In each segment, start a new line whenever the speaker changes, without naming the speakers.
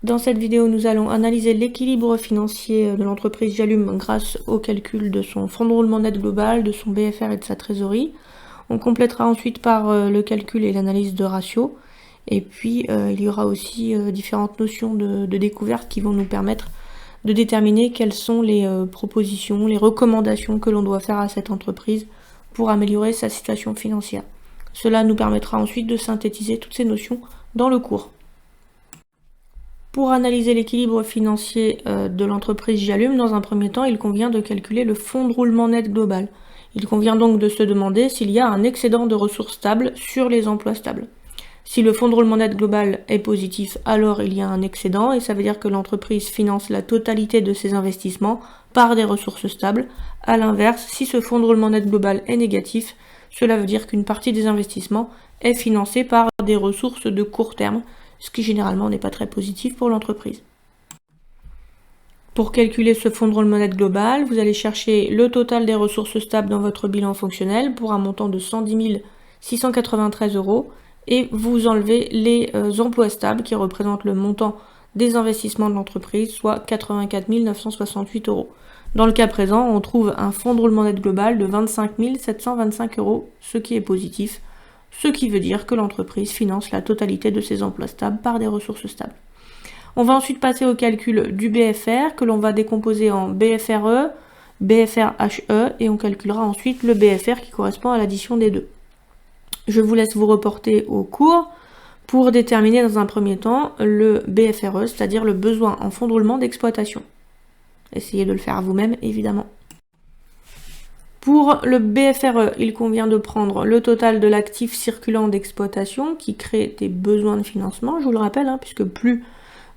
Dans cette vidéo, nous allons analyser l'équilibre financier de l'entreprise Jalum grâce au calcul de son fonds de roulement net global, de son BFR et de sa trésorerie. On complétera ensuite par le calcul et l'analyse de ratios. Et puis, il y aura aussi différentes notions de découverte qui vont nous permettre de déterminer quelles sont les propositions, les recommandations que l'on doit faire à cette entreprise pour améliorer sa situation financière. Cela nous permettra ensuite de synthétiser toutes ces notions dans le cours. Pour analyser l'équilibre financier de l'entreprise Jalum, dans un premier temps, il convient de calculer le fonds de roulement net global. Il convient donc de se demander s'il y a un excédent de ressources stables sur les emplois stables. Si le fonds de roulement net global est positif, alors il y a un excédent et ça veut dire que l'entreprise finance la totalité de ses investissements par des ressources stables. A l'inverse, si ce fonds de roulement net global est négatif, cela veut dire qu'une partie des investissements est financée par des ressources de court terme, ce qui généralement n'est pas très positif pour l'entreprise. Pour calculer ce fonds de roulement net global, vous allez chercher le total des ressources stables dans votre bilan fonctionnel pour un montant de 110 693 € et vous enlevez les emplois stables qui représentent le montant des investissements de l'entreprise, soit 84 968 €. Dans le cas présent, on trouve un fonds de roulement net global de 25 725 €, ce qui est positif, ce qui veut dire que l'entreprise finance la totalité de ses emplois stables par des ressources stables. On va ensuite passer au calcul du BFR que l'on va décomposer en BFRE, BFRHE et on calculera ensuite le BFR qui correspond à l'addition des deux. Je vous laisse vous reporter au cours pour déterminer dans un premier temps le BFRE, c'est-à-dire le besoin en fonds de roulement d'exploitation. Essayez de le faire vous-même, évidemment. Pour le BFRE, il convient de prendre le total de l'actif circulant d'exploitation qui crée des besoins de financement, je vous le rappelle, puisque plus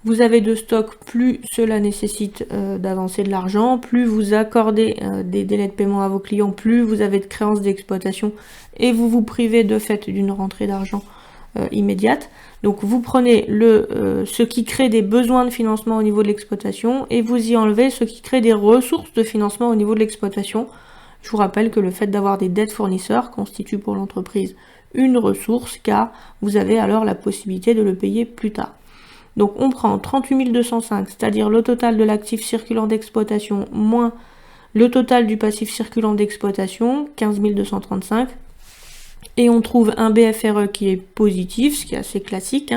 vous avez de stock, plus cela nécessite d'avancer de l'argent, plus vous accordez des délais de paiement à vos clients, plus vous avez de créances d'exploitation et vous vous privez de fait d'une rentrée d'argent immédiate. Donc vous prenez ce qui crée des besoins de financement au niveau de l'exploitation et vous y enlevez ce qui crée des ressources de financement au niveau de l'exploitation. Je vous rappelle que le fait d'avoir des dettes fournisseurs constitue pour l'entreprise une ressource car vous avez alors la possibilité de le payer plus tard. Donc on prend 38 205, c'est-à-dire le total de l'actif circulant d'exploitation moins le total du passif circulant d'exploitation, 15 235, et on trouve un BFRE qui est positif, ce qui est assez classique,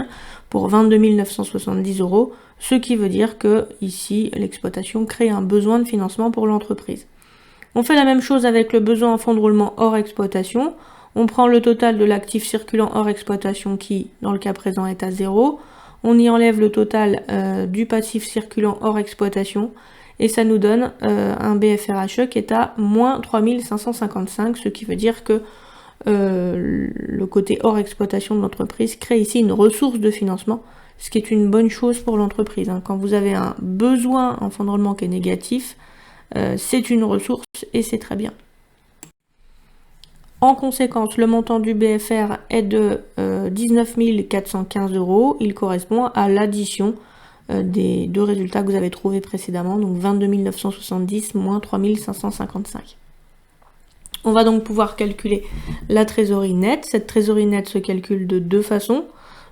pour 22 970 €, ce qui veut dire que ici l'exploitation crée un besoin de financement pour l'entreprise. On fait la même chose avec le besoin en fonds de roulement hors exploitation. On prend le total de l'actif circulant hors exploitation qui, dans le cas présent, est à 0. On y enlève le total du passif circulant hors exploitation et ça nous donne un BFRHE qui est à moins 3555, ce qui veut dire que le côté hors exploitation de l'entreprise crée ici une ressource de financement, ce qui est une bonne chose pour l'entreprise. Quand vous avez un besoin en fonds de roulement qui est négatif, c'est une ressource et c'est très bien. En conséquence, le montant du BFR est de 19 415 €. Il correspond à l'addition des deux résultats que vous avez trouvés précédemment, donc 22 970 moins 3 555. On va donc pouvoir calculer la trésorerie nette. Cette trésorerie nette se calcule de deux façons,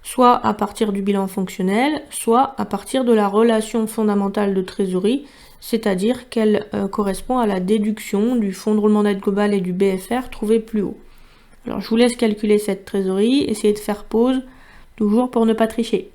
soit à partir du bilan fonctionnel, soit à partir de la relation fondamentale de trésorerie, c'est-à-dire qu'elle correspond à la déduction du fonds de roulement net global et du BFR trouvé plus haut. Alors je vous laisse calculer cette trésorerie, essayez de faire pause, toujours pour ne pas tricher.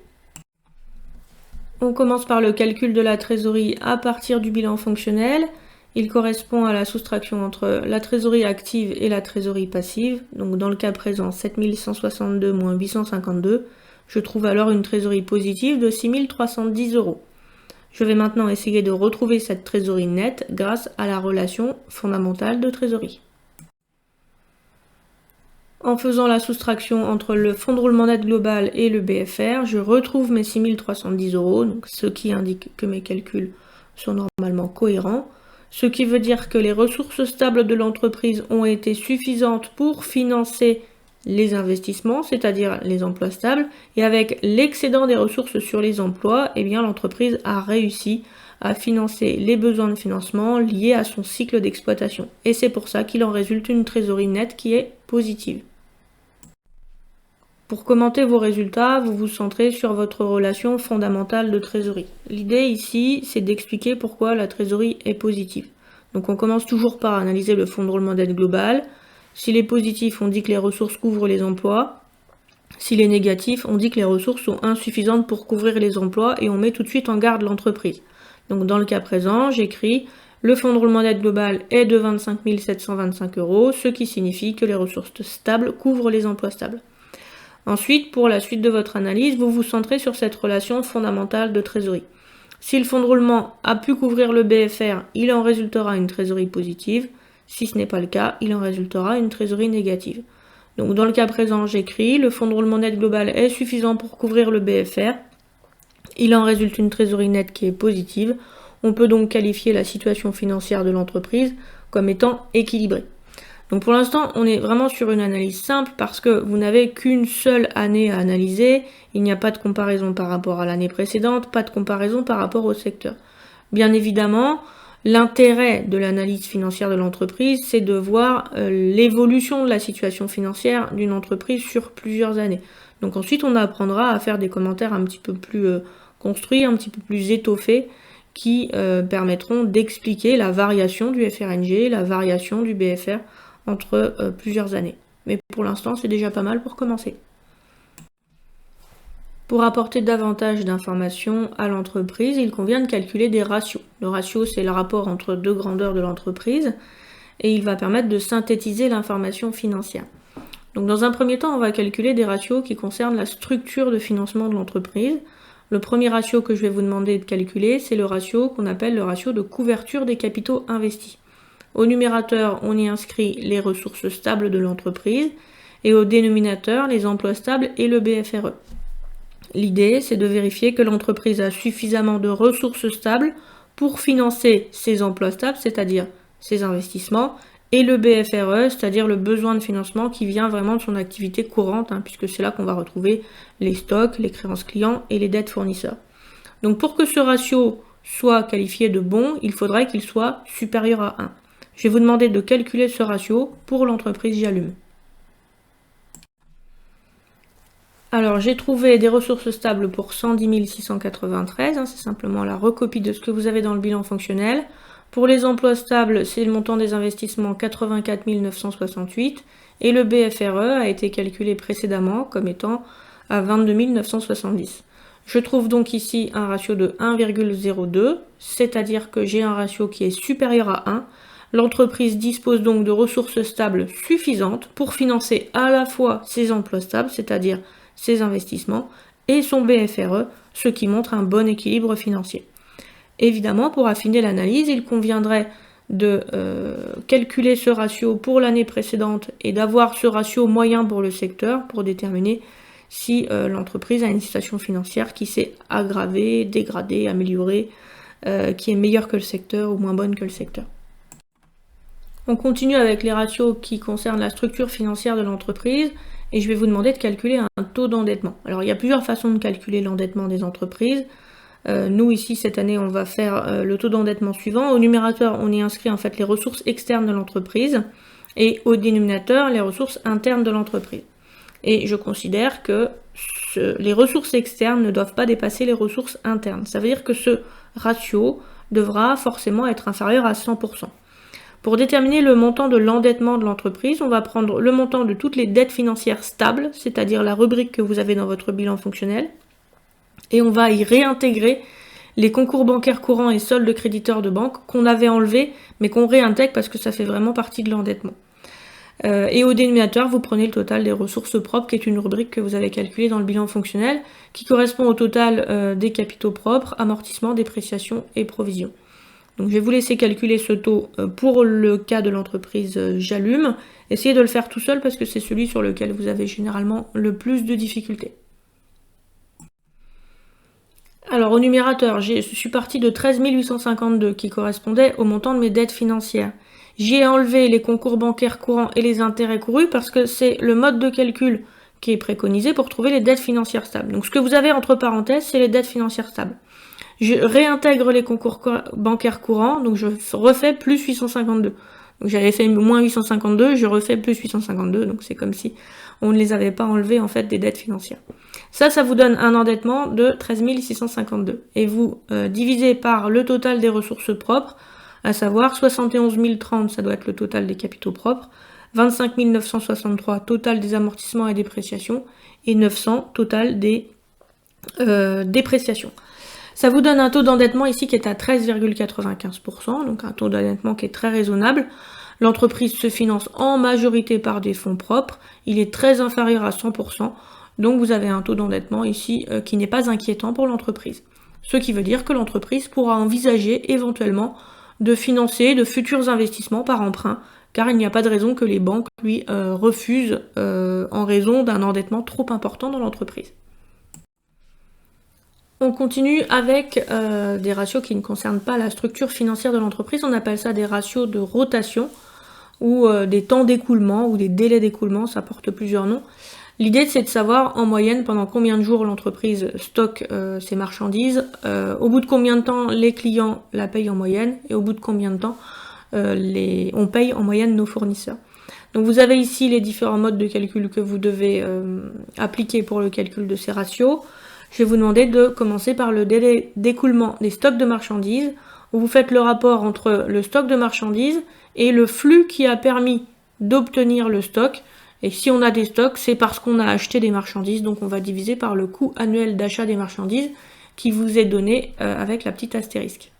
On commence par le calcul de la trésorerie à partir du bilan fonctionnel. Il correspond à la soustraction entre la trésorerie active et la trésorerie passive. Donc dans le cas présent, 7162 moins 852, je trouve alors une trésorerie positive de 6 310 €. Je vais maintenant essayer de retrouver cette trésorerie nette grâce à la relation fondamentale de trésorerie. En faisant la soustraction entre le fonds de roulement net global et le BFR, je retrouve mes 6 310 €, donc ce qui indique que mes calculs sont normalement cohérents, ce qui veut dire que les ressources stables de l'entreprise ont été suffisantes pour financer les investissements, c'est-à-dire les emplois stables, et avec l'excédent des ressources sur les emplois, eh bien l'entreprise a réussi à financer les besoins de financement liés à son cycle d'exploitation. Et c'est pour ça qu'il en résulte une trésorerie nette qui est positive. Pour commenter vos résultats, vous vous centrez sur votre relation fondamentale de trésorerie. L'idée ici, c'est d'expliquer pourquoi la trésorerie est positive. Donc on commence toujours par analyser le fonds de roulement dette global. S'il est positif, on dit que les ressources couvrent les emplois. S'il est négatif, on dit que les ressources sont insuffisantes pour couvrir les emplois et on met tout de suite en garde l'entreprise. Donc dans le cas présent, j'écris le fonds de roulement dette global est de 25 725 €, ce qui signifie que les ressources stables couvrent les emplois stables. Ensuite, pour la suite de votre analyse, vous vous centrez sur cette relation fondamentale de trésorerie. Si le fonds de roulement a pu couvrir le BFR, il en résultera une trésorerie positive. Si ce n'est pas le cas, il en résultera une trésorerie négative. Donc dans le cas présent, j'écris le fonds de roulement net global est suffisant pour couvrir le BFR. Il en résulte une trésorerie nette qui est positive. On peut donc qualifier la situation financière de l'entreprise comme étant équilibrée. Donc pour l'instant, on est vraiment sur une analyse simple parce que vous n'avez qu'une seule année à analyser. Il n'y a pas de comparaison par rapport à l'année précédente, pas de comparaison par rapport au secteur. Bien évidemment, l'intérêt de l'analyse financière de l'entreprise, c'est de voir l'évolution de la situation financière d'une entreprise sur plusieurs années. Donc ensuite, on apprendra à faire des commentaires un petit peu plus construits, un petit peu plus étoffés, qui permettront d'expliquer la variation du FRNG, la variation du BFR entre plusieurs années. Mais pour l'instant, c'est déjà pas mal pour commencer. Pour apporter davantage d'informations à l'entreprise, il convient de calculer des ratios. Le ratio, c'est le rapport entre deux grandeurs de l'entreprise et il va permettre de synthétiser l'information financière. Donc dans un premier temps, on va calculer des ratios qui concernent la structure de financement de l'entreprise. Le premier ratio que je vais vous demander de calculer, c'est le ratio qu'on appelle le ratio de couverture des capitaux investis. Au numérateur, on y inscrit les ressources stables de l'entreprise et au dénominateur, les emplois stables et le BFRE. L'idée, c'est de vérifier que l'entreprise a suffisamment de ressources stables pour financer ses emplois stables, c'est-à-dire ses investissements, et le BFRE, c'est-à-dire le besoin de financement qui vient vraiment de son activité courante, puisque c'est là qu'on va retrouver les stocks, les créances clients et les dettes fournisseurs. Donc pour que ce ratio soit qualifié de bon, il faudrait qu'il soit supérieur à 1. Je vais vous demander de calculer ce ratio pour l'entreprise Jalum. Alors j'ai trouvé des ressources stables pour 110 693, c'est simplement la recopie de ce que vous avez dans le bilan fonctionnel. Pour les emplois stables, c'est le montant des investissements 84 968 et le BFRE a été calculé précédemment comme étant à 22 970. Je trouve donc ici un ratio de 1,02, c'est-à-dire que j'ai un ratio qui est supérieur à 1. L'entreprise dispose donc de ressources stables suffisantes pour financer à la fois ses emplois stables, c'est-à-dire ses investissements, et son BFRE, ce qui montre un bon équilibre financier. Évidemment, pour affiner l'analyse, il conviendrait de calculer ce ratio pour l'année précédente et d'avoir ce ratio moyen pour le secteur pour déterminer si l'entreprise a une situation financière qui s'est aggravée, dégradée, améliorée, qui est meilleure que le secteur ou moins bonne que le secteur. On continue avec les ratios qui concernent la structure financière de l'entreprise et je vais vous demander de calculer un taux d'endettement. Alors il y a plusieurs façons de calculer l'endettement des entreprises. Nous ici cette année on va faire le taux d'endettement suivant. Au numérateur on y inscrit en fait les ressources externes de l'entreprise et au dénominateur les ressources internes de l'entreprise. Et je considère que les ressources externes ne doivent pas dépasser les ressources internes. Ça veut dire que ce ratio devra forcément être inférieur à 100%. Pour déterminer le montant de l'endettement de l'entreprise, on va prendre le montant de toutes les dettes financières stables, c'est-à-dire la rubrique que vous avez dans votre bilan fonctionnel, et on va y réintégrer les concours bancaires courants et soldes de créditeurs de banque qu'on avait enlevés, mais qu'on réintègre parce que ça fait vraiment partie de l'endettement. Et au dénominateur, vous prenez le total des ressources propres, qui est une rubrique que vous avez calculée dans le bilan fonctionnel, qui correspond au total des capitaux propres, amortissement, dépréciation et provision. Donc je vais vous laisser calculer ce taux pour le cas de l'entreprise Jalum. Essayez de le faire tout seul parce que c'est celui sur lequel vous avez généralement le plus de difficultés. Alors au numérateur, je suis partie de 13 852 qui correspondait au montant de mes dettes financières. J'y ai enlevé les concours bancaires courants et les intérêts courus parce que c'est le mode de calcul qui est préconisé pour trouver les dettes financières stables. Donc ce que vous avez entre parenthèses, c'est les dettes financières stables. Je réintègre les concours bancaires courants, donc je refais plus 852. Donc j'avais fait moins 852, je refais plus 852, donc c'est comme si on ne les avait pas enlevés en fait des dettes financières. Ça vous donne un endettement de 13 652. Et vous divisez par le total des ressources propres, à savoir 71 030, ça doit être le total des capitaux propres, 25 963, total des amortissements et dépréciations, et 900, total des dépréciations. Ça vous donne un taux d'endettement ici qui est à 13,95%, donc un taux d'endettement qui est très raisonnable. L'entreprise se finance en majorité par des fonds propres, il est très inférieur à 100%, donc vous avez un taux d'endettement ici qui n'est pas inquiétant pour l'entreprise. Ce qui veut dire que l'entreprise pourra envisager éventuellement de financer de futurs investissements par emprunt, car il n'y a pas de raison que les banques lui refusent en raison d'un endettement trop important dans l'entreprise. On continue avec des ratios qui ne concernent pas la structure financière de l'entreprise. On appelle ça des ratios de rotation ou des temps d'écoulement ou des délais d'écoulement, ça porte plusieurs noms. L'idée, c'est de savoir en moyenne pendant combien de jours l'entreprise stocke ses marchandises, au bout de combien de temps les clients la payent en moyenne et au bout de combien de temps on paye en moyenne nos fournisseurs. Donc vous avez ici les différents modes de calcul que vous devez appliquer pour le calcul de ces ratios. Je vais vous demander de commencer par le délai d'écoulement des stocks de marchandises, où vous faites le rapport entre le stock de marchandises et le flux qui a permis d'obtenir le stock. Et si on a des stocks, c'est parce qu'on a acheté des marchandises, donc on va diviser par le coût annuel d'achat des marchandises qui vous est donné avec la petite astérisque.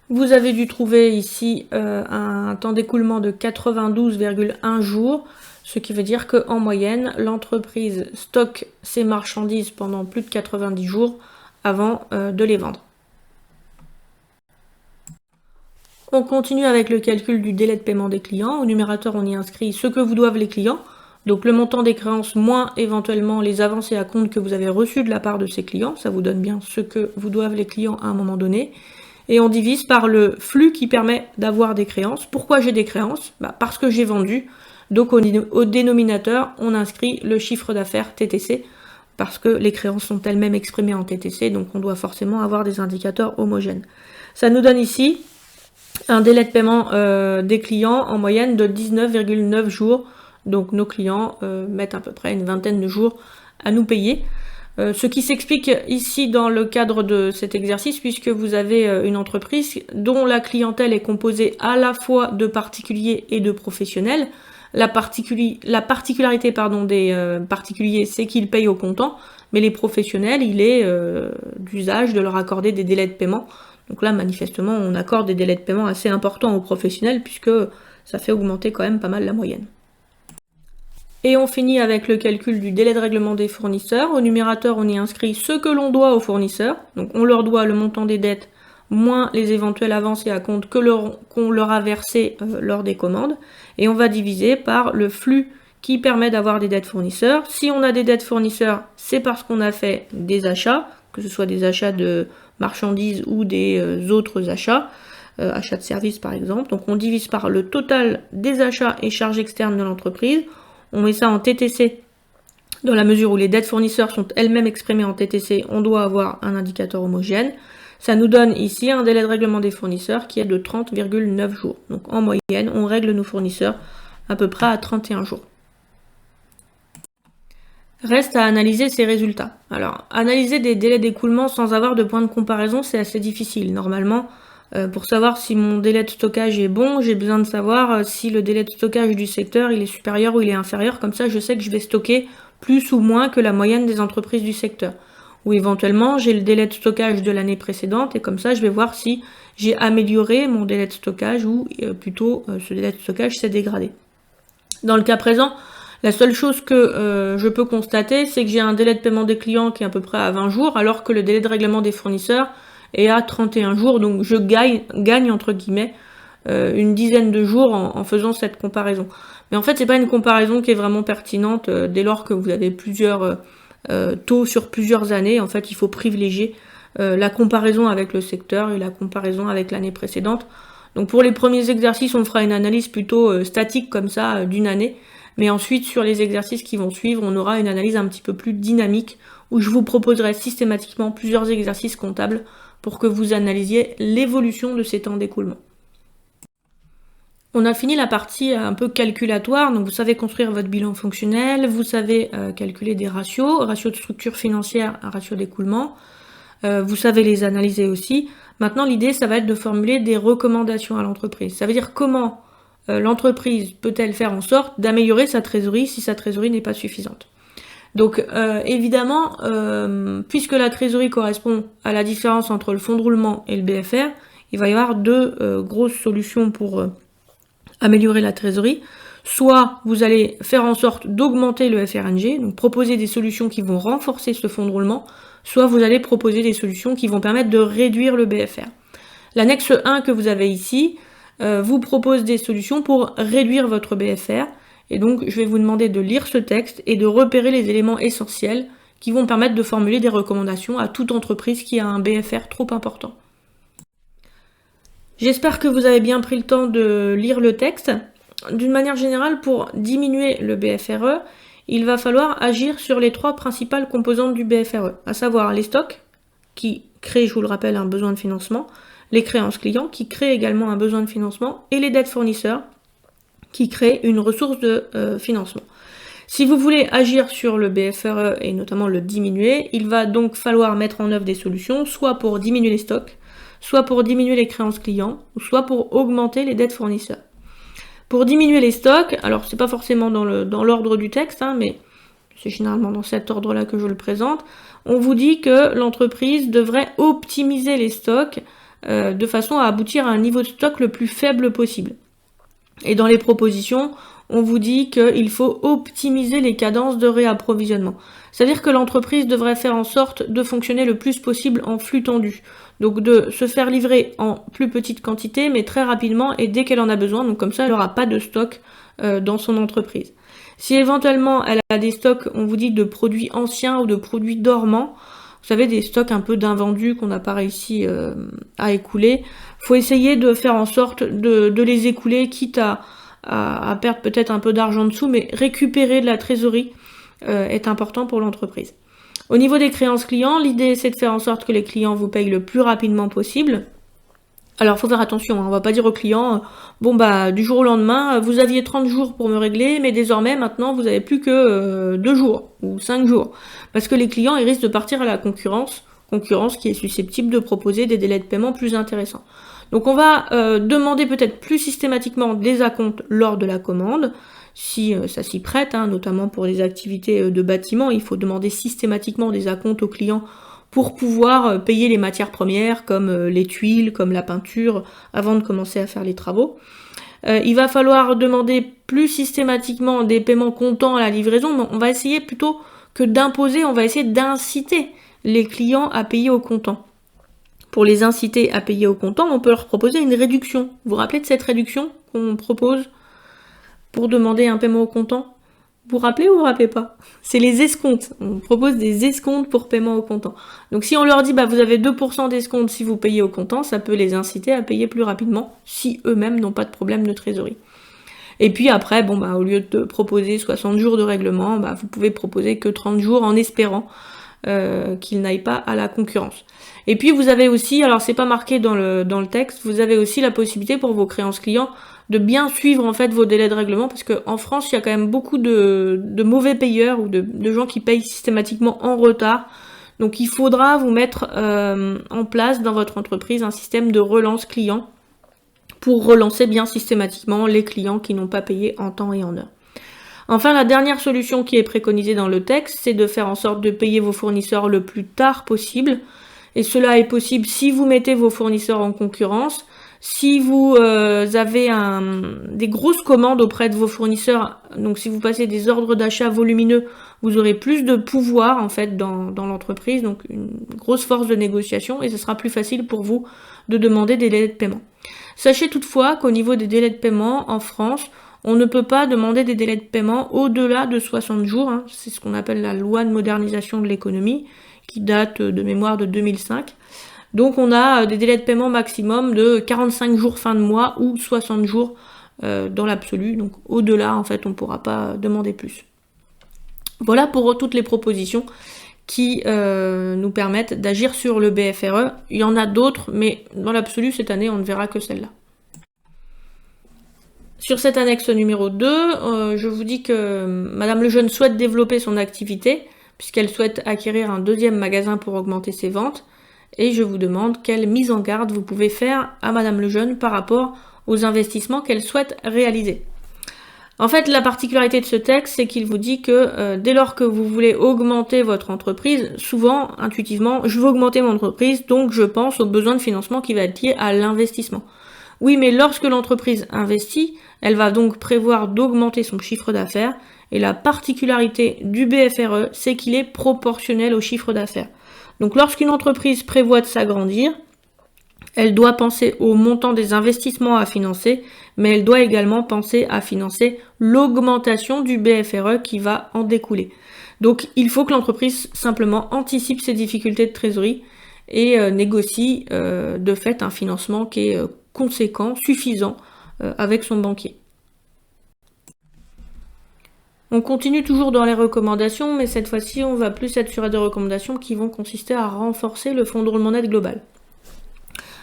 Vous avez dû trouver ici un temps d'écoulement de 92,1 jours, ce qui veut dire qu'en moyenne, l'entreprise stocke ses marchandises pendant plus de 90 jours avant de les vendre. On continue avec le calcul du délai de paiement des clients. Au numérateur, on y inscrit ce que vous doivent les clients, donc le montant des créances moins éventuellement les avancées à compte que vous avez reçues de la part de ces clients. Ça vous donne bien ce que vous doivent les clients à un moment donné. Et on divise par le flux qui permet d'avoir des créances. Pourquoi j'ai des créances ? Parce que j'ai vendu. Donc au dénominateur, on inscrit le chiffre d'affaires TTC, parce que les créances sont elles-mêmes exprimées en TTC, donc on doit forcément avoir des indicateurs homogènes. Ça nous donne ici un délai de paiement des clients en moyenne de 19,9 jours. Donc nos clients mettent à peu près une vingtaine de jours à nous payer. Ce qui s'explique ici dans le cadre de cet exercice, puisque vous avez une entreprise dont la clientèle est composée à la fois de particuliers et de professionnels. La particularité des particuliers, c'est qu'ils payent au comptant, mais les professionnels, il est d'usage de leur accorder des délais de paiement. Donc là, manifestement, on accorde des délais de paiement assez importants aux professionnels, puisque ça fait augmenter quand même pas mal la moyenne. Et on finit avec le calcul du délai de règlement des fournisseurs. Au numérateur, on y inscrit ce que l'on doit aux fournisseurs. Donc on leur doit le montant des dettes moins les éventuelles avancées à compte qu'on leur a versées lors des commandes. Et on va diviser par le flux qui permet d'avoir des dettes fournisseurs. Si on a des dettes fournisseurs, c'est parce qu'on a fait des achats, que ce soit des achats de marchandises ou des autres achats, achats de services par exemple. Donc on divise par le total des achats et charges externes de l'entreprise. On met ça en TTC, dans la mesure où les dettes fournisseurs sont elles-mêmes exprimées en TTC, on doit avoir un indicateur homogène. Ça nous donne ici un délai de règlement des fournisseurs qui est de 30,9 jours. Donc en moyenne, on règle nos fournisseurs à peu près à 31 jours. Reste à analyser ces résultats. Alors, analyser des délais d'écoulement sans avoir de point de comparaison, c'est assez difficile. Normalement, pour savoir si mon délai de stockage est bon, j'ai besoin de savoir si le délai de stockage du secteur il est supérieur ou il est inférieur. Comme ça, je sais que je vais stocker plus ou moins que la moyenne des entreprises du secteur. Ou éventuellement, j'ai le délai de stockage de l'année précédente et comme ça, je vais voir si j'ai amélioré mon délai de stockage ou plutôt ce délai de stockage s'est dégradé. Dans le cas présent, la seule chose que je peux constater, c'est que j'ai un délai de paiement des clients qui est à peu près à 20 jours, alors que le délai de règlement des fournisseurs est à 31 jours. Donc je gagne entre guillemets une dizaine de jours en faisant cette comparaison. Mais en fait, c'est pas une comparaison qui est vraiment pertinente dès lors que vous avez plusieurs taux sur plusieurs années. En fait, il faut privilégier la comparaison avec le secteur et la comparaison avec l'année précédente. Donc pour les premiers exercices, on fera une analyse plutôt statique comme ça d'une année. Mais ensuite, sur les exercices qui vont suivre, on aura une analyse un petit peu plus dynamique où je vous proposerai systématiquement plusieurs exercices comptables pour que vous analysiez l'évolution de ces temps d'écoulement. On a fini la partie un peu calculatoire, donc vous savez construire votre bilan fonctionnel, vous savez calculer des ratios, ratio de structure financière, ratio d'écoulement, vous savez les analyser aussi. Maintenant, l'idée, ça va être de formuler des recommandations à l'entreprise. Ça veut dire comment l'entreprise peut-elle faire en sorte d'améliorer sa trésorerie si sa trésorerie n'est pas suffisante. Donc évidemment, puisque la trésorerie correspond à la différence entre le fonds de roulement et le BFR, il va y avoir deux grosses solutions pour améliorer la trésorerie. Soit vous allez faire en sorte d'augmenter le FRNG, donc proposer des solutions qui vont renforcer ce fonds de roulement, soit vous allez proposer des solutions qui vont permettre de réduire le BFR. L'annexe 1 que vous avez ici vous propose des solutions pour réduire votre BFR, et donc je vais vous demander de lire ce texte et de repérer les éléments essentiels qui vont permettre de formuler des recommandations à toute entreprise qui a un BFR trop important. J'espère que vous avez bien pris le temps de lire le texte. D'une manière générale, pour diminuer le BFRE, il va falloir agir sur les trois principales composantes du BFRE, à savoir les stocks, qui créent, je vous le rappelle, un besoin de financement, les créances clients, qui créent également un besoin de financement, et les dettes fournisseurs, qui créent une ressource de financement. Si vous voulez agir sur le BFRE et notamment le diminuer, il va donc falloir mettre en œuvre des solutions, soit pour diminuer les stocks, soit pour diminuer les créances clients, ou soit pour augmenter les dettes fournisseurs. Pour diminuer les stocks, alors c'est pas forcément dans l'ordre du texte, mais c'est généralement dans cet ordre-là que je le présente, on vous dit que l'entreprise devrait optimiser les stocks de façon à aboutir à un niveau de stock le plus faible possible. Et dans les propositions, on vous dit qu'il faut optimiser les cadences de réapprovisionnement. C'est-à-dire que l'entreprise devrait faire en sorte de fonctionner le plus possible en flux tendu. Donc de se faire livrer en plus petite quantité, mais très rapidement et dès qu'elle en a besoin. Donc comme ça, elle n'aura pas de stock dans son entreprise. Si éventuellement elle a des stocks, on vous dit de produits anciens ou de produits dormants, vous savez, des stocks un peu d'invendus qu'on n'a pas réussi à écouler, il faut essayer de faire en sorte de les écouler, quitte à perdre peut-être un peu d'argent dessous, mais récupérer de la trésorerie est important pour l'entreprise. Au niveau des créances clients, l'idée c'est de faire en sorte que les clients vous payent le plus rapidement possible. Alors, il faut faire attention, on va pas dire aux clients, bon du jour au lendemain, vous aviez 30 jours pour me régler, mais désormais, maintenant, vous avez plus que 2 jours ou 5 jours. Parce que les clients, ils risquent de partir à la concurrence qui est susceptible de proposer des délais de paiement plus intéressants. Donc, on va demander peut-être plus systématiquement des acomptes lors de la commande, si ça s'y prête, notamment pour les activités de bâtiment, il faut demander systématiquement des acomptes aux clients pour pouvoir payer les matières premières comme les tuiles, comme la peinture, avant de commencer à faire les travaux. Il va falloir demander plus systématiquement des paiements comptants à la livraison, mais on va essayer plutôt que d'imposer, on va essayer d'inciter les clients à payer au comptant. Pour les inciter à payer au comptant, on peut leur proposer une réduction. Vous vous rappelez de cette réduction qu'on propose pour demander un paiement au comptant ? Vous vous rappelez ou vous vous rappelez pas? C'est les escomptes. On propose des escomptes pour paiement au comptant. Donc si on leur dit vous avez 2% d'escompte si vous payez au comptant, ça peut les inciter à payer plus rapidement si eux-mêmes n'ont pas de problème de trésorerie. Et puis après, au lieu de proposer 60 jours de règlement, vous pouvez proposer que 30 jours en espérant qu'ils n'aillent pas à la concurrence. Et puis vous avez aussi, alors c'est pas marqué dans le texte, vous avez aussi la possibilité pour vos créances clients de bien suivre en fait vos délais de règlement, parce qu'en France il y a quand même beaucoup de mauvais payeurs ou de gens qui payent systématiquement en retard. Donc il faudra vous mettre en place dans votre entreprise un système de relance client pour relancer bien systématiquement les clients qui n'ont pas payé en temps et en heure. Enfin, la dernière solution qui est préconisée dans le texte, c'est de faire en sorte de payer vos fournisseurs le plus tard possible. Et cela est possible si vous mettez vos fournisseurs en concurrence, si vous avez des grosses commandes auprès de vos fournisseurs, donc si vous passez des ordres d'achat volumineux, vous aurez plus de pouvoir en fait dans l'entreprise, donc une grosse force de négociation, et ce sera plus facile pour vous de demander des délais de paiement. Sachez toutefois qu'au niveau des délais de paiement en France, on ne peut pas demander des délais de paiement au-delà de 60 jours, c'est ce qu'on appelle la loi de modernisation de l'économie, qui date de mémoire de 2005. Donc on a des délais de paiement maximum de 45 jours fin de mois ou 60 jours dans l'absolu. Donc au-delà, en fait, on ne pourra pas demander plus. Voilà pour toutes les propositions qui nous permettent d'agir sur le BFRE. Il y en a d'autres, mais dans l'absolu, cette année, on ne verra que celle-là. Sur cette annexe numéro 2, je vous dis que Madame Lejeune souhaite développer son activité, puisqu'elle souhaite acquérir un deuxième magasin pour augmenter ses ventes. Et je vous demande quelle mise en garde vous pouvez faire à Madame Lejeune par rapport aux investissements qu'elle souhaite réaliser. En fait, la particularité de ce texte, c'est qu'il vous dit que dès lors que vous voulez augmenter votre entreprise, souvent, intuitivement, je veux augmenter mon entreprise, donc je pense au besoin de financement qui va être lié à l'investissement. Oui, mais lorsque l'entreprise investit, elle va donc prévoir d'augmenter son chiffre d'affaires, et la particularité du BFRE, c'est qu'il est proportionnel au chiffre d'affaires. Donc lorsqu'une entreprise prévoit de s'agrandir, elle doit penser au montant des investissements à financer, mais elle doit également penser à financer l'augmentation du BFRE qui va en découler. Donc il faut que l'entreprise simplement anticipe ses difficultés de trésorerie et négocie de fait un financement qui est conséquent, suffisant avec son banquier. On continue toujours dans les recommandations, mais cette fois-ci on va plus être sur des recommandations qui vont consister à renforcer le fonds de roulement net global.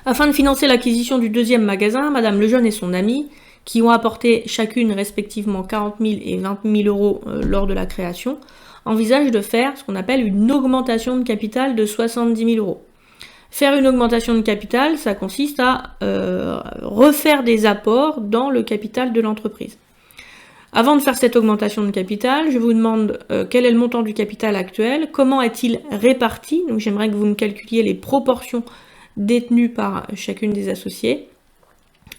Afin de financer l'acquisition du deuxième magasin, Madame Lejeune et son amie, qui ont apporté chacune respectivement 40 000 et 20 000 euros lors de la création, envisagent de faire ce qu'on appelle une augmentation de capital de 70 000 euros. Faire une augmentation de capital, ça consiste à refaire des apports dans le capital de l'entreprise. Avant de faire cette augmentation de capital, je vous demande quel est le montant du capital actuel, comment est-il réparti, donc j'aimerais que vous me calculiez les proportions détenues par chacune des associés,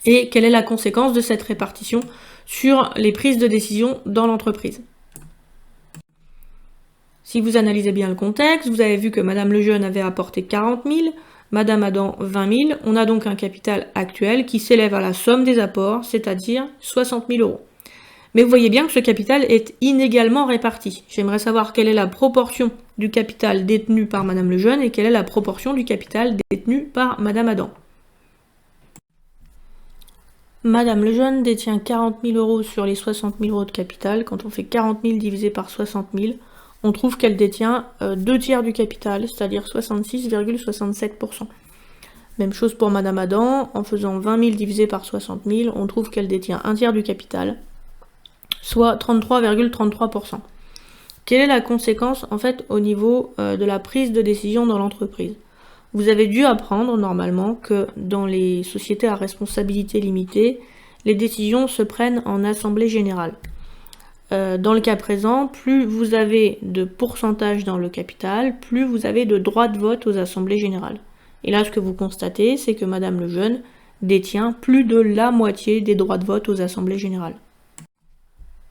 et quelle est la conséquence de cette répartition sur les prises de décision dans l'entreprise. Si vous analysez bien le contexte, vous avez vu que Madame Lejeune avait apporté 40 000, Madame Adam 20 000, on a donc un capital actuel qui s'élève à la somme des apports, c'est-à-dire 60 000 euros. Mais vous voyez bien que ce capital est inégalement réparti. J'aimerais savoir quelle est la proportion du capital détenu par Madame Lejeune et quelle est la proportion du capital détenu par Madame Adam. Madame Lejeune détient 40 000 euros sur les 60 000 euros de capital. Quand on fait 40 000 divisé par 60 000, on trouve qu'elle détient 2 tiers du capital, c'est-à-dire 66,67%. Même chose pour Madame Adam, en faisant 20 000 divisé par 60 000, on trouve qu'elle détient 1 tiers du capital, soit 33,33%. Quelle est la conséquence en fait au niveau de la prise de décision dans l'entreprise? Vous avez dû apprendre normalement que dans les sociétés à responsabilité limitée, les décisions se prennent en assemblée générale. Dans le cas présent, plus vous avez de pourcentage dans le capital, plus vous avez de droits de vote aux assemblées générales. Et là, ce que vous constatez, c'est que Madame Lejeune détient plus de la moitié des droits de vote aux assemblées générales.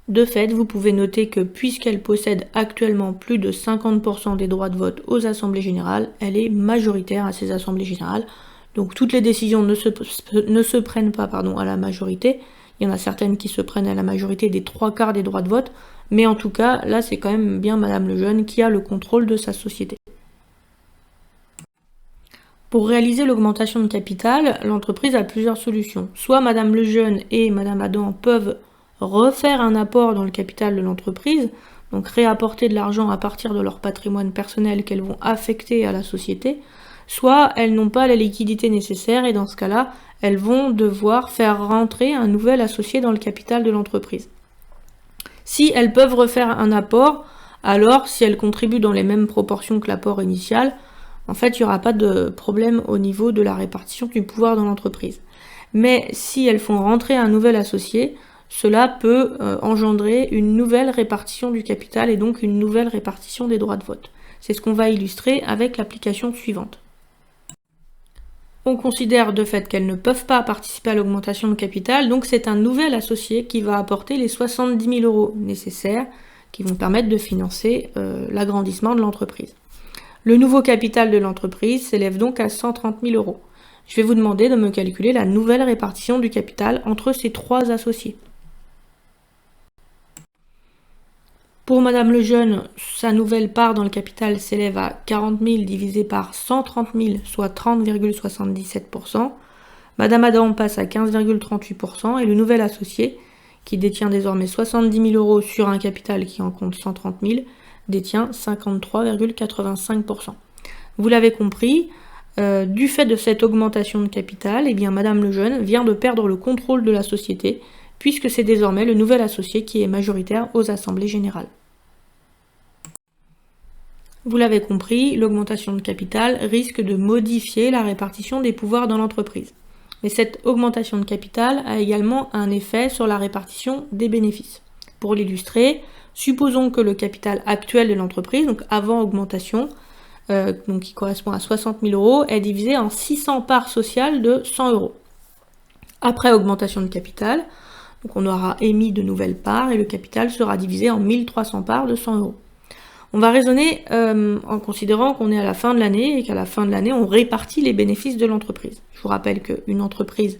De fait, vous pouvez noter que puisqu'elle possède actuellement plus de 50% des droits de vote aux assemblées générales, elle est majoritaire à ces assemblées générales. Donc toutes les décisions ne se prennent pas à la majorité. Il y en a certaines qui se prennent à la majorité des 3/4 des droits de vote. Mais en tout cas, là c'est quand même bien Madame Lejeune qui a le contrôle de sa société. Pour réaliser l'augmentation de capital, l'entreprise a plusieurs solutions. Soit Madame Lejeune et Madame Adam peuvent refaire un apport dans le capital de l'entreprise, donc réapporter de l'argent à partir de leur patrimoine personnel qu'elles vont affecter à la société, soit elles n'ont pas la liquidité nécessaire et dans ce cas-là, elles vont devoir faire rentrer un nouvel associé dans le capital de l'entreprise. Si elles peuvent refaire un apport, alors si elles contribuent dans les mêmes proportions que l'apport initial, en fait, il n'y aura pas de problème au niveau de la répartition du pouvoir dans l'entreprise. Mais si elles font rentrer un nouvel associé, cela peut engendrer une nouvelle répartition du capital et donc une nouvelle répartition des droits de vote. C'est ce qu'on va illustrer avec l'application suivante. On considère de fait qu'elles ne peuvent pas participer à l'augmentation de capital, donc c'est un nouvel associé qui va apporter les 70 000 euros nécessaires qui vont permettre de financer l'agrandissement de l'entreprise. Le nouveau capital de l'entreprise s'élève donc à 130 000 euros. Je vais vous demander de me calculer la nouvelle répartition du capital entre ces trois associés. Pour Madame Lejeune, sa nouvelle part dans le capital s'élève à 40 000 divisé par 130 000, soit 30,77%. Madame Adam passe à 15,38% et le nouvel associé, qui détient désormais 70 000 euros sur un capital qui en compte 130 000, détient 53,85%. Vous l'avez compris, du fait de cette augmentation de capital, eh bien Madame Lejeune vient de perdre le contrôle de la société, puisque c'est désormais le nouvel associé qui est majoritaire aux assemblées générales. Vous l'avez compris, l'augmentation de capital risque de modifier la répartition des pouvoirs dans l'entreprise. Mais cette augmentation de capital a également un effet sur la répartition des bénéfices. Pour l'illustrer, supposons que le capital actuel de l'entreprise, donc avant augmentation, donc qui correspond à 60 000 euros, est divisé en 600 parts sociales de 100 euros. Après augmentation de capital, donc on aura émis de nouvelles parts et le capital sera divisé en 1300 parts de 100 euros. On va raisonner en considérant qu'on est à la fin de l'année et qu'à la fin de l'année, on répartit les bénéfices de l'entreprise. Je vous rappelle qu'une entreprise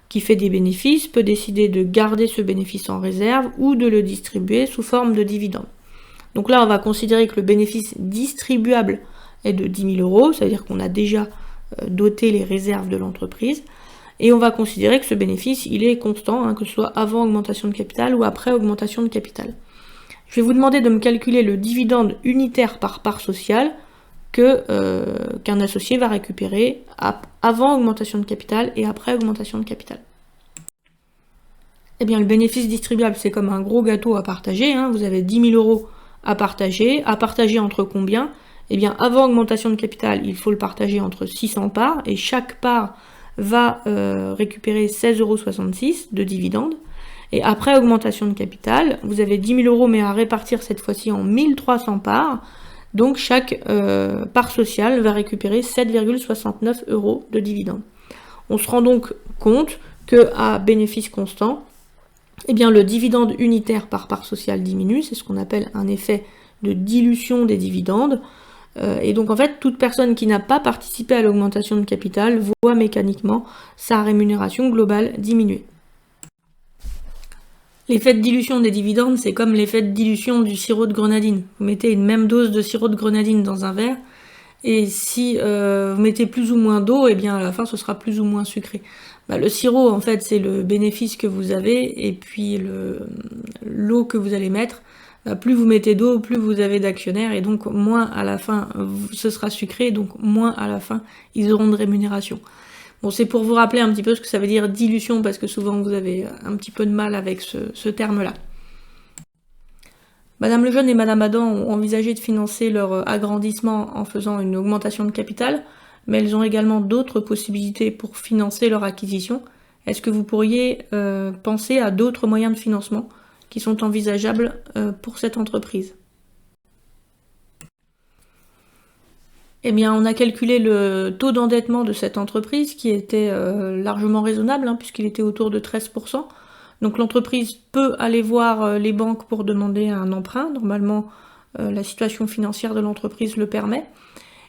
qui fait des bénéfices peut décider de garder ce bénéfice en réserve ou de le distribuer sous forme de dividende. Donc là, on va considérer que le bénéfice distribuable est de 10 000 euros, c'est-à-dire qu'on a déjà doté les réserves de l'entreprise. Et on va considérer que ce bénéfice, il est constant, que ce soit avant augmentation de capital ou après augmentation de capital. Je vais vous demander de me calculer le dividende unitaire par part sociale qu'un associé va récupérer avant augmentation de capital et après augmentation de capital. Eh bien, le bénéfice distribuable, c'est comme un gros gâteau à partager. Vous avez 10 000 euros à partager entre combien? Eh bien, avant augmentation de capital, il faut le partager entre 600 parts et chaque part va récupérer 16,66 € de dividendes. Et après augmentation de capital, vous avez 10 000 euros, mais à répartir cette fois-ci en 1300 parts. Donc chaque part sociale va récupérer 7,69 € de dividendes. On se rend donc compte qu'à bénéfice constant, eh bien, le dividende unitaire par part sociale diminue. C'est ce qu'on appelle un effet de dilution des dividendes. Et donc en fait, toute personne qui n'a pas participé à l'augmentation de capital voit mécaniquement sa rémunération globale diminuer. L'effet de dilution des dividendes, c'est comme l'effet de dilution du sirop de grenadine. Vous mettez une même dose de sirop de grenadine dans un verre, et si vous mettez plus ou moins d'eau, eh bien à la fin, ce sera plus ou moins sucré. Le sirop, en fait, c'est le bénéfice que vous avez, et puis l'eau que vous allez mettre. Plus vous mettez d'eau, plus vous avez d'actionnaires, et donc moins à la fin, ce sera sucré, donc moins à la fin, ils auront de rémunération. Bon, c'est pour vous rappeler un petit peu ce que ça veut dire dilution, parce que souvent vous avez un petit peu de mal avec ce terme-là. Madame Lejeune et Madame Adam ont envisagé de financer leur agrandissement en faisant une augmentation de capital, mais elles ont également d'autres possibilités pour financer leur acquisition. Est-ce que vous pourriez penser à d'autres moyens de financement qui sont envisageables pour cette entreprise? Eh bien, on a calculé le taux d'endettement de cette entreprise qui était largement raisonnable, puisqu'il était autour de 13%. Donc l'entreprise peut aller voir les banques pour demander un emprunt. Normalement, la situation financière de l'entreprise le permet.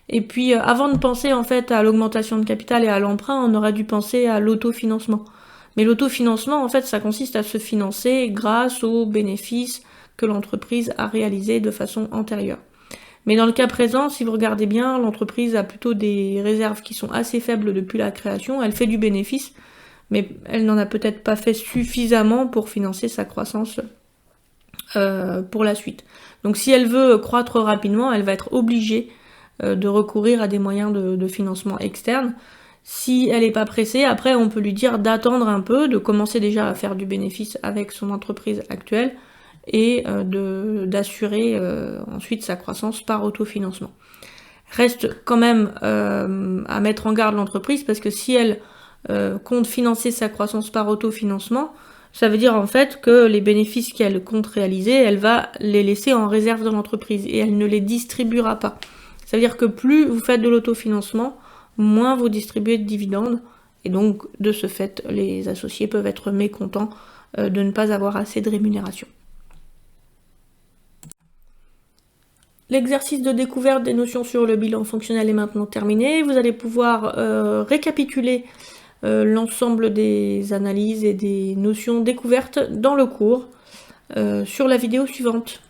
Et puis, avant de penser en fait à l'augmentation de capital et à l'emprunt, on aurait dû penser à l'autofinancement. Mais l'autofinancement, en fait, ça consiste à se financer grâce aux bénéfices que l'entreprise a réalisés de façon antérieure. Mais dans le cas présent, si vous regardez bien, l'entreprise a plutôt des réserves qui sont assez faibles depuis la création. Elle fait du bénéfice, mais elle n'en a peut-être pas fait suffisamment pour financer sa croissance pour la suite. Donc si elle veut croître rapidement, elle va être obligée de recourir à des moyens de financement externe. Si elle n'est pas pressée, après on peut lui dire d'attendre un peu, de commencer déjà à faire du bénéfice avec son entreprise actuelle, et d'assurer ensuite sa croissance par autofinancement. Reste quand même à mettre en garde l'entreprise, parce que si elle compte financer sa croissance par autofinancement, ça veut dire en fait que les bénéfices qu'elle compte réaliser, elle va les laisser en réserve de l'entreprise et elle ne les distribuera pas. Ça veut dire que plus vous faites de l'autofinancement, moins vous distribuez de dividendes, et donc de ce fait, les associés peuvent être mécontents de ne pas avoir assez de rémunération. L'exercice de découverte des notions sur le bilan fonctionnel est maintenant terminé. Vous allez pouvoir récapituler l'ensemble des analyses et des notions découvertes dans le cours sur la vidéo suivante.